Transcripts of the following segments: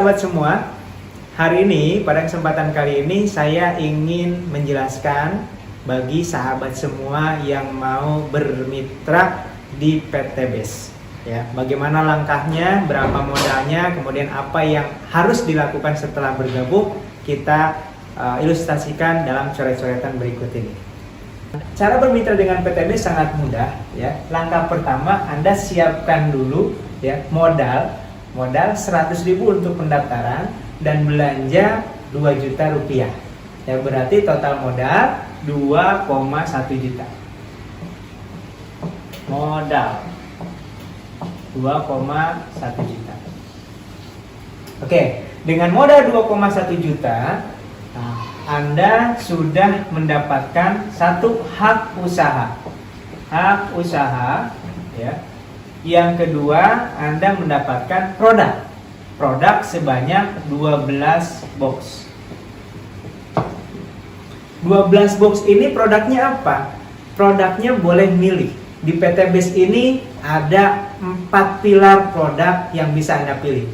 Sahabat semua, hari ini pada kesempatan kali ini saya ingin menjelaskan bagi sahabat semua yang mau bermitra di PT BES. Ya, bagaimana langkahnya, berapa modalnya, kemudian apa yang harus dilakukan setelah bergabung, kita ilustrasikan dalam coret-coretan berikut ini. Cara bermitra dengan PT BES sangat mudah. Ya, langkah pertama Anda siapkan dulu ya modal 100.000 untuk pendaftaran dan belanja 2 juta rupiah. Ya, berarti total modal 2,1 juta. Modal 2,1 juta. Oke, dengan modal 2,1 juta, Anda sudah mendapatkan satu hak usaha. Hak usaha, ya. Yang kedua, Anda mendapatkan produk sebanyak 12 box. 12 box ini produknya apa? Produknya boleh milih. Di PT BES ini ada 4 pilar produk yang bisa Anda pilih.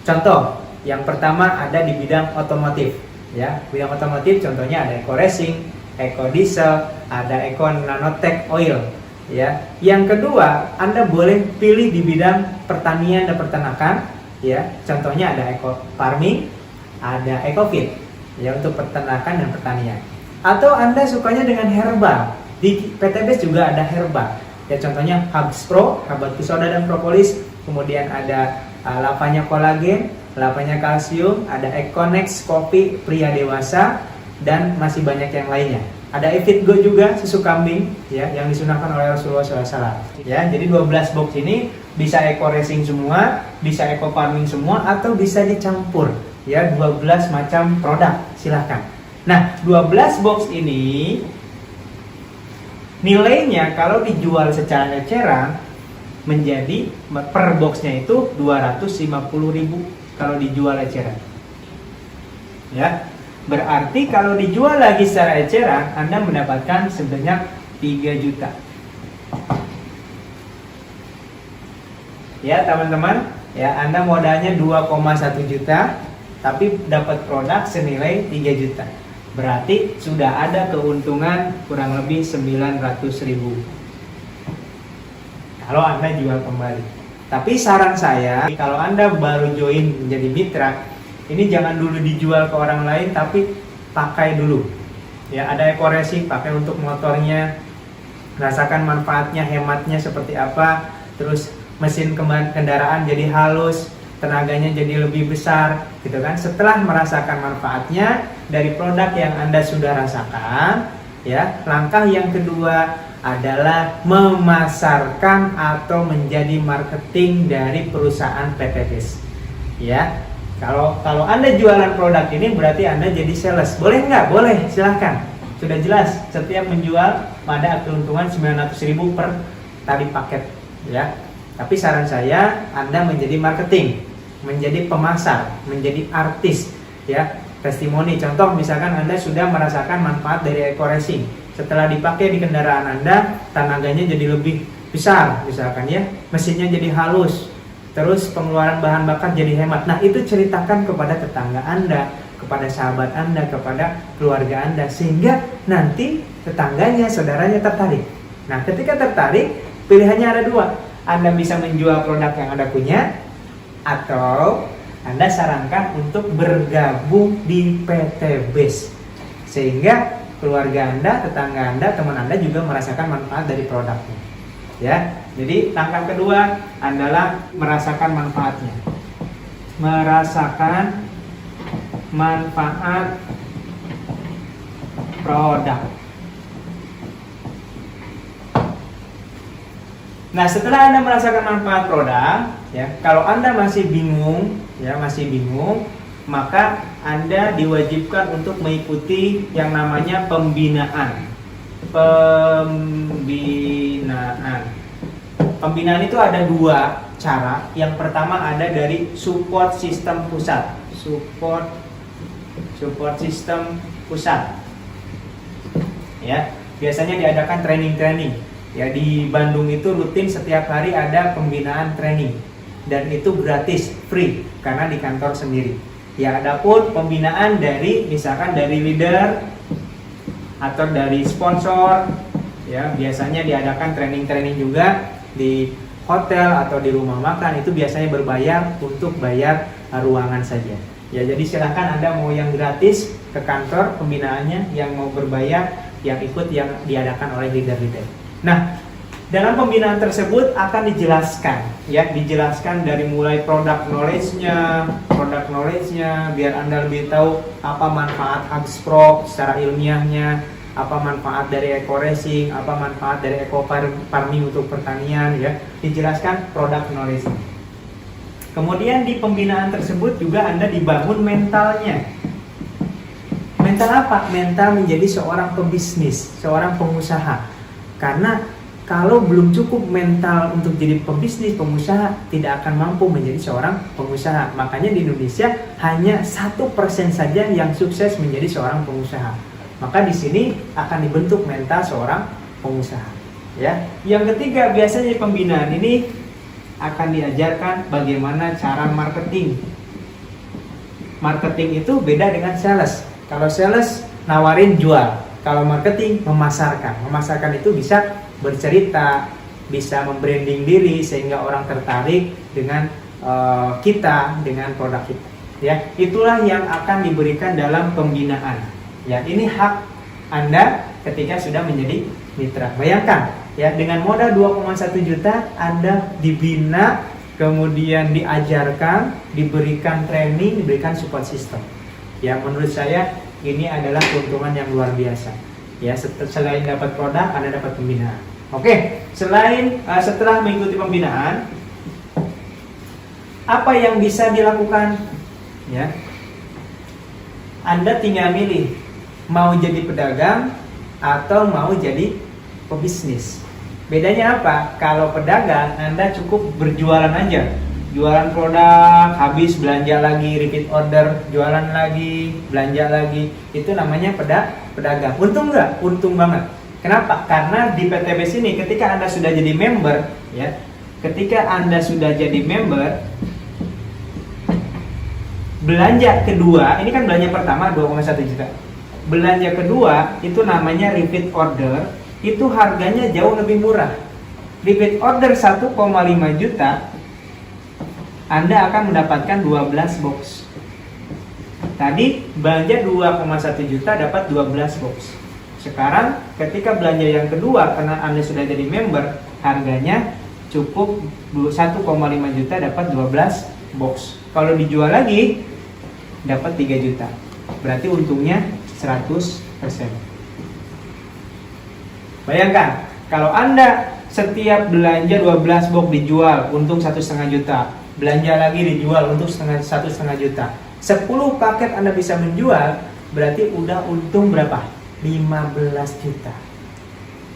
Contoh, yang pertama ada di bidang otomotif. Ya, bidang otomotif contohnya ada Eco Racing, Eco Diesel, ada Eco Nanotech Oil. Ya, yang kedua, Anda boleh pilih di bidang pertanian dan peternakan. Ya, contohnya ada Eco Farming, ada Eco Feed, ya untuk peternakan dan pertanian. Atau Anda sukanya dengan herbal. Di PT BES juga ada herbal. Ya, contohnya Habs Pro, Habatus Soda dan Propolis. Kemudian ada lavanya kolagen, lavanya kalsium, ada Econex kopi pria dewasa, dan masih banyak yang lainnya. Ada Evit Go juga, susu kambing ya yang disunahkan oleh Rasulullah SAW. Ya, jadi 12 box ini bisa Eco Racing semua, bisa Eco Farming semua, atau bisa dicampur. Ya, 12 macam produk, silahkan. Nah, 12 box ini nilainya kalau dijual secara eceran menjadi per boxnya itu 250.000 kalau dijual eceran. Ya. Berarti kalau dijual lagi secara eceran, Anda mendapatkan sebanyak 3 juta. Ya, teman-teman, ya Anda modalnya 2,1 juta, tapi dapat produk senilai 3 juta. Berarti sudah ada keuntungan kurang lebih 900.000. Kalau Anda jual kembali. Tapi saran saya, kalau Anda baru join menjadi mitra, ini jangan dulu dijual ke orang lain, tapi pakai dulu. Ya, ada Eco Racing, pakai untuk motornya, rasakan manfaatnya, hematnya seperti apa. Terus mesin kendaraan jadi halus, tenaganya jadi lebih besar, gitu kan? Setelah merasakan manfaatnya dari produk yang Anda sudah rasakan, ya, langkah yang kedua adalah memasarkan atau menjadi marketing dari perusahaan PT BES. Ya. Kalau Anda jualan produk ini berarti Anda jadi sales. Boleh nggak? Boleh, silahkan. Sudah jelas, setiap menjual ada keuntungan 900.000 per tali paket, ya. Tapi saran saya Anda menjadi marketing, menjadi pemasar, menjadi artis, ya. Testimoni, contoh misalkan Anda sudah merasakan manfaat dari Eco Racing. Setelah dipakai di kendaraan Anda, tenaganya jadi lebih besar, misalkan ya. Mesinnya jadi halus. Terus pengeluaran bahan bakar jadi hemat. Nah, itu ceritakan kepada tetangga Anda, kepada sahabat Anda, kepada keluarga Anda, sehingga nanti tetangganya, saudaranya tertarik. Nah, ketika tertarik, pilihannya ada 2. Anda bisa menjual produk yang Anda punya, atau Anda sarankan untuk bergabung di PT BES, sehingga keluarga Anda, tetangga Anda, teman Anda juga merasakan manfaat dari produknya. Ya, jadi langkah kedua adalah merasakan manfaatnya. Merasakan manfaat produk. Nah, setelah Anda merasakan manfaat produk, ya, kalau Anda masih bingung, maka Anda diwajibkan untuk mengikuti yang namanya pembinaan. Pembinaan itu ada 2 cara. Yang pertama ada dari support sistem pusat. Support sistem pusat. Ya, biasanya diadakan training. Ya, di Bandung itu rutin setiap hari ada pembinaan training. dan itu gratis, free karena di kantor sendiri. Ya, adapun pembinaan dari misalkan dari leader atau dari sponsor, ya biasanya diadakan training-training juga di hotel atau di rumah makan, itu biasanya berbayar untuk bayar ruangan saja. Ya, jadi silahkan Anda mau yang gratis ke kantor pembinaannya, yang mau berbayar yang ikut yang diadakan oleh leader-leader. Nah, dalam pembinaan tersebut akan dijelaskan, ya, dijelaskan dari mulai product knowledge-nya, biar Anda lebih tahu apa manfaat HubSpot secara ilmiahnya, apa manfaat dari eco racing, apa manfaat dari eco farming untuk pertanian, ya, dijelaskan product knowledge. Kemudian di pembinaan tersebut juga Anda dibangun mentalnya. Mental apa? Mental menjadi seorang pebisnis, seorang pengusaha. Karena kalau belum cukup mental untuk jadi pebisnis, pengusaha, tidak akan mampu menjadi seorang pengusaha. Makanya di Indonesia hanya 1% saja yang sukses menjadi seorang pengusaha. Maka di sini akan dibentuk mental seorang pengusaha. Ya, yang ketiga biasanya di pembinaan ini akan diajarkan bagaimana cara marketing. Marketing itu beda dengan sales. Kalau sales nawarin jual, kalau marketing memasarkan. Memasarkan itu bisa bercerita, bisa membranding diri sehingga orang tertarik dengan kita, dengan produk kita. Ya, itulah yang akan diberikan dalam pembinaan. Ya, ini hak Anda ketika sudah menjadi mitra. Bayangkan, ya, dengan modal 2,1 juta Anda dibina, kemudian diajarkan, diberikan training, diberikan support system. Ya, menurut saya ini adalah keuntungan yang luar biasa. Ya, selain dapat produk, Anda dapat pembinaan. Oke, setelah mengikuti pembinaan, apa yang bisa dilakukan? Ya, Anda tinggal milih mau jadi pedagang atau mau jadi pebisnis. Bedanya apa? Kalau pedagang, Anda cukup berjualan aja. Jualan produk, habis belanja lagi, repeat order, jualan lagi, belanja lagi. Itu namanya pedagang. Untung nggak? Untung banget. Kenapa? Karena di PTBS ini ketika Anda sudah jadi member, ya, ketika Anda sudah jadi member, belanja kedua, ini kan belanja pertama 2,1 juta. Belanja kedua itu namanya repeat order, itu harganya jauh lebih murah. Repeat order 1,5 juta, Anda akan mendapatkan 12 box. Tadi belanja 2,1 juta dapat 12 box. Sekarang ketika belanja yang kedua, karena Anda sudah jadi member, harganya cukup 1,5 juta dapat 12 box. Kalau dijual lagi dapat 3 juta. Berarti untungnya 100%. Bayangkan, kalau Anda setiap belanja 12 box dijual, untung 1,5 juta. Belanja lagi dijual, untung 1,5 juta. 10 paket Anda bisa menjual, berarti udah untung berapa? 15 juta.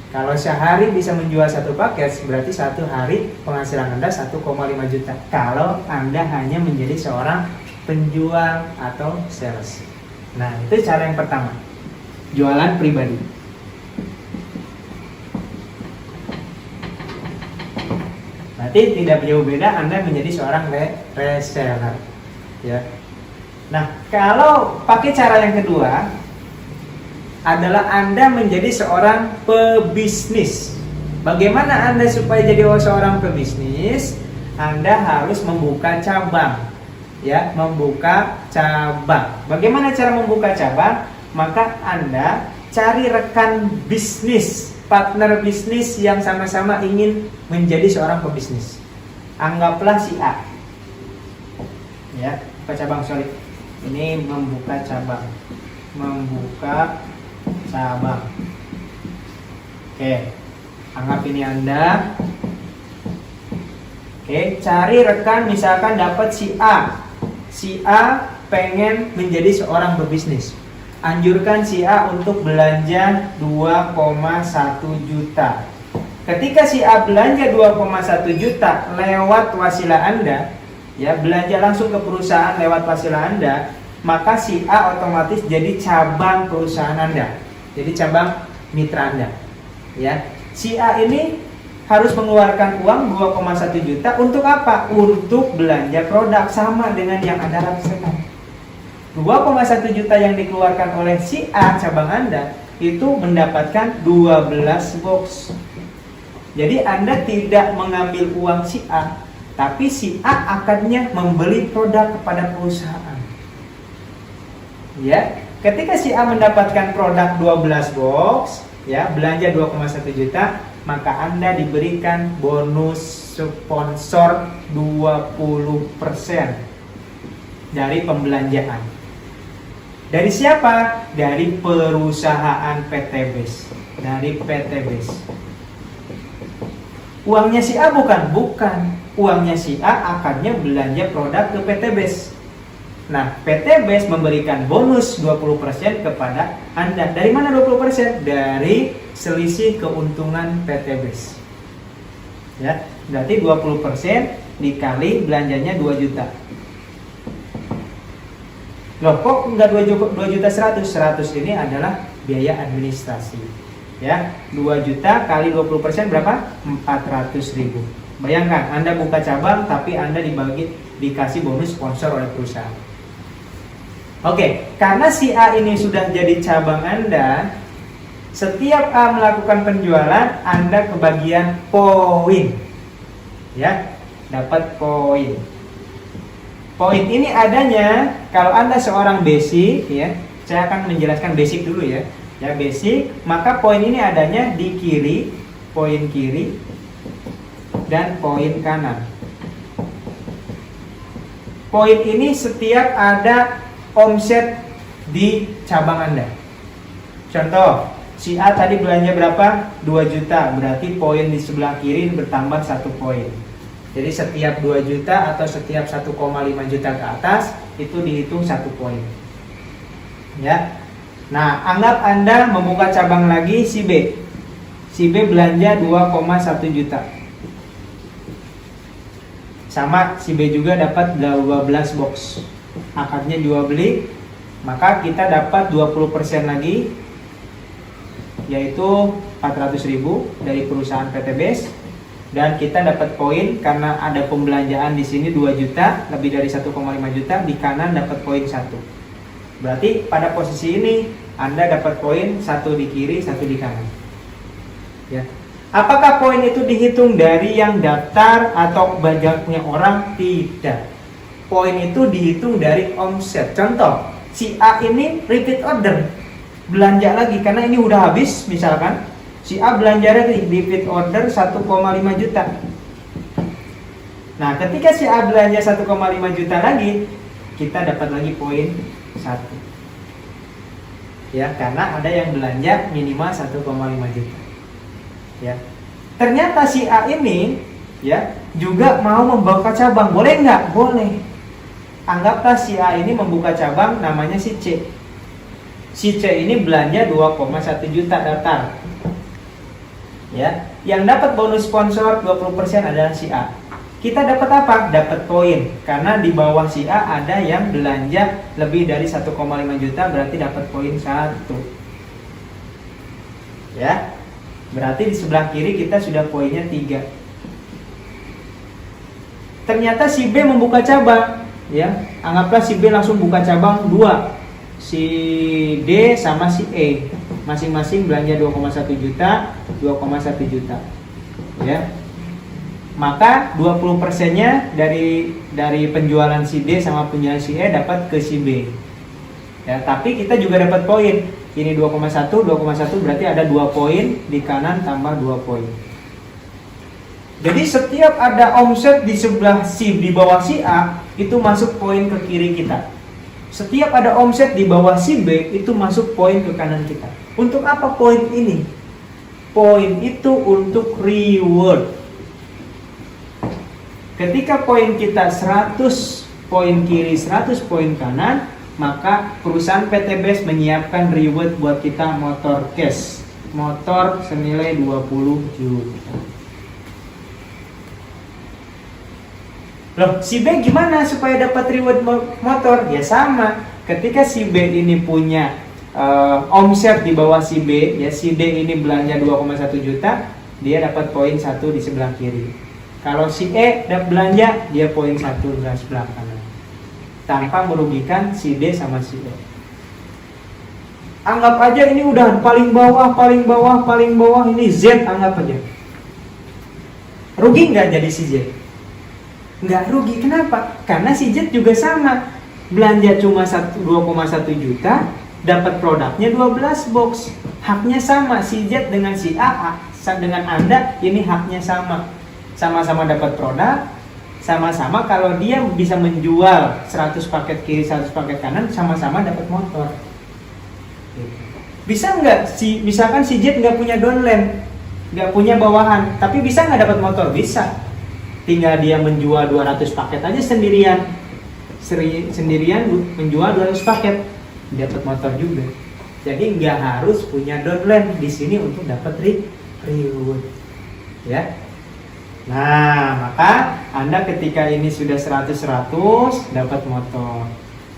Kalau sehari bisa menjual 1 paket, berarti 1 hari penghasilan Anda 1,5 juta. Kalau Anda hanya menjadi seorang penjual atau sales. Nah, itu cara yang pertama. Jualan pribadi. Berarti tidak jauh beda Anda menjadi seorang reseller. Ya. Nah, kalau pakai cara yang kedua adalah Anda menjadi seorang pebisnis. Bagaimana Anda supaya jadi seorang pebisnis? Anda harus membuka cabang. Ya, membuka cabang. Bagaimana cara membuka cabang? Maka Anda cari rekan bisnis, partner bisnis yang sama-sama ingin menjadi seorang pebisnis. Anggaplah si A. Ya, buka cabang, sorry. Ini membuka cabang. Membuka cabang. Oke. Anggap ini Anda. Oke, cari rekan, misalkan dapat si A. Si A pengen menjadi seorang pebisnis. Anjurkan si A untuk belanja 2,1 juta. Ketika si A belanja 2,1 juta lewat wasilah Anda, ya, belanja langsung ke perusahaan lewat wasilah Anda, maka si A otomatis jadi cabang perusahaan Anda. Jadi cabang mitra Anda. Ya. Si A ini harus mengeluarkan uang 2,1 juta untuk apa? Untuk belanja produk, sama dengan yang Anda rasakan. 2,1 juta yang dikeluarkan oleh si A cabang Anda itu mendapatkan 12 box. Jadi Anda tidak mengambil uang si A, tapi si A akannya membeli produk kepada perusahaan. Ya, ketika si A mendapatkan produk 12 box, ya, belanja 2,1 juta, maka Anda diberikan bonus sponsor 20% dari pembelanjaan. Dari siapa? Dari perusahaan PT BES. Dari PT BES. Uangnya si A bukan? Bukan. Uangnya si A akannya belanja produk ke PT BES. Nah, PT BES memberikan bonus 20% kepada Anda. Dari mana 20%? Dari selisih keuntungan PT BES. Ya, berarti 20% dikali belanjanya 2 juta. Loh, kok enggak 2 juta 100? 100 ini adalah biaya administrasi. Ya, 2 juta kali 20% berapa? 400.000. Bayangkan, Anda buka cabang tapi Anda dikasih bonus sponsor oleh perusahaan. Oke, karena si A ini sudah jadi cabang Anda, setiap A melakukan penjualan, Anda kebagian poin. Ya, dapat poin. Poin ini adanya kalau Anda seorang basic, ya. Saya akan menjelaskan basic dulu ya. Ya, basic, maka poin ini adanya di kiri, poin kiri dan poin kanan. Poin ini setiap ada omset di cabang Anda. Contoh, si A tadi belanja berapa? 2 juta, berarti poin di sebelah kiri bertambah 1 poin. Jadi setiap 2 juta atau setiap 1,5 juta ke atas itu dihitung 1 poin. Ya. Nah, anggap Anda membuka cabang lagi si B. Si B belanja 2,1 juta. Sama, si B juga dapat 12 box. Akadnya jual beli, maka kita dapat 20% lagi, yaitu 400.000 dari perusahaan PT BES. Dan kita dapat poin karena ada pembelanjaan di sini 2 juta, lebih dari 1,5 juta, di kanan dapat poin 1. Berarti pada posisi ini Anda dapat poin 1 di kiri, 1 di kanan. Ya. Apakah poin itu dihitung dari yang daftar atau banyaknya orang? Tidak. Poin itu dihitung dari omset. Contoh, si A ini repeat order, belanja lagi karena ini udah habis misalkan. Si A belanja lagi, repeat order 1,5 juta. Nah, ketika si A belanja 1,5 juta lagi, kita dapat lagi poin 1. Ya, karena ada yang belanja minimal 1,5 juta. Ya. Ternyata si A ini ya juga mau membuka cabang. Boleh nggak? Boleh. Anggaplah si A ini membuka cabang namanya si C. Si C ini belanja 2,1 juta daftar. Ya, yang dapat bonus sponsor 20% adalah si A. Kita dapat apa? Dapat poin. Karena di bawah si A ada yang belanja lebih dari 1,5 juta, berarti dapat poin 1. Ya. Berarti di sebelah kiri kita sudah poinnya 3. Ternyata si B membuka cabang, ya. Anggaplah si B langsung buka cabang 2. Si D sama si E masing-masing belanja 2,1 juta, 2,1 juta. Ya. Maka 20%-nya dari penjualan si D sama penjualan si E dapat ke si B. Ya, tapi kita juga dapat poin. Ini 2,1 berarti ada 2 poin, di kanan tambah 2 poin. Jadi setiap ada omset di sebelah di bawah si A, itu masuk poin ke kiri kita. Setiap ada omset di bawah si B, itu masuk poin ke kanan kita. Untuk apa poin ini? Poin itu untuk reward. Ketika poin kita 100 poin kiri, 100 poin kanan, maka perusahaan PT BES menyiapkan reward buat kita motor cash. Motor senilai 20 juta. Loh, si B gimana supaya dapat reward motor? Ya sama, ketika si B ini punya omset di bawah si B, ya si D ini belanja 2,1 juta, dia dapat poin 1 di sebelah kiri. Kalau si E dapat belanja, dia poin 1 di sebelah kanan, tanpa merugikan si D sama si E. Anggap aja ini udah paling bawah, ini Z, anggap aja. Rugi nggak jadi si Z? Nggak rugi, kenapa? Karena si Z juga sama, belanja cuma 2,1 juta, dapat produknya 12 box. Haknya sama, si Z dengan si A, dengan Anda, ini haknya sama. Sama-sama dapat produk, sama-sama kalau dia bisa menjual 100 paket kiri, 100 paket kanan, sama-sama dapat motor. Bisa nggak, misalkan si Z nggak punya downline, nggak punya bawahan, tapi bisa nggak dapat motor? Bisa. Tinggal dia menjual 200 paket aja sendirian menjual 200 paket, dapat motor juga. Jadi nggak harus punya downline di sini untuk dapat reward, ya. Nah, maka Anda ketika ini sudah 100-100 dapat motor.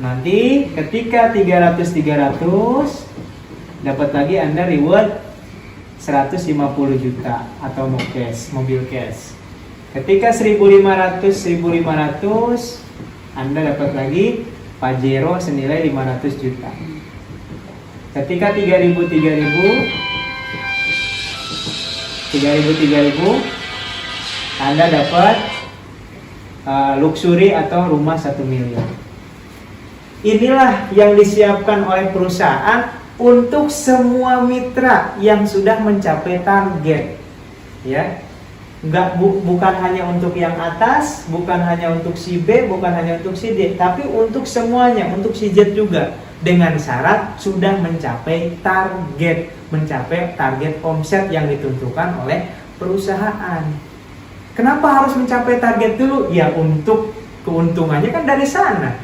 Nanti ketika 300-300 dapat lagi Anda reward 150 juta atau mobil cash. Ketika 1.500 Anda dapat lagi Pajero senilai 500 juta. Ketika 3.000 Anda dapat luxury atau rumah 1 miliar. Inilah yang disiapkan oleh perusahaan untuk semua mitra yang sudah mencapai target, ya. Bukan hanya untuk yang atas, bukan hanya untuk si B, bukan hanya untuk si D, tapi untuk semuanya, untuk si Z juga, dengan syarat sudah mencapai target omset yang ditentukan oleh perusahaan. Kenapa harus mencapai target dulu? Ya untuk keuntungannya kan dari sana.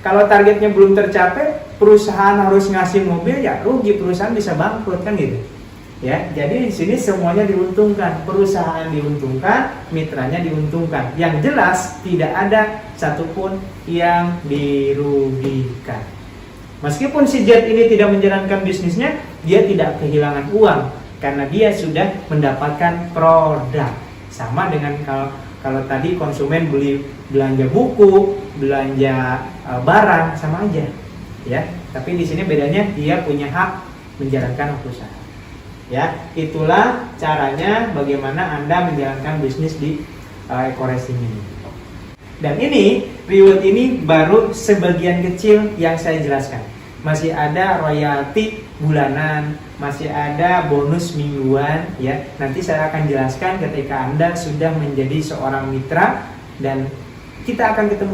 Kalau targetnya belum tercapai, perusahaan harus ngasih mobil, ya rugi, perusahaan bisa bangkrut kan gitu. Ya, jadi di sini semuanya diuntungkan, perusahaan diuntungkan, mitranya diuntungkan. Yang jelas tidak ada satupun yang dirugikan. Meskipun si Z ini tidak menjalankan bisnisnya, dia tidak kehilangan uang karena dia sudah mendapatkan produk. Sama dengan kalau tadi konsumen belanja buku, belanja barang, sama aja, ya. Tapi di sini bedanya dia punya hak menjalankan usaha. Ya, itulah caranya bagaimana Anda menjalankan bisnis di Eco-Racing ini. Dan ini reward ini baru sebagian kecil yang saya jelaskan. Masih ada royalti bulanan, masih ada bonus mingguan, ya. Nanti saya akan jelaskan ketika Anda sudah menjadi seorang mitra dan kita akan ketemu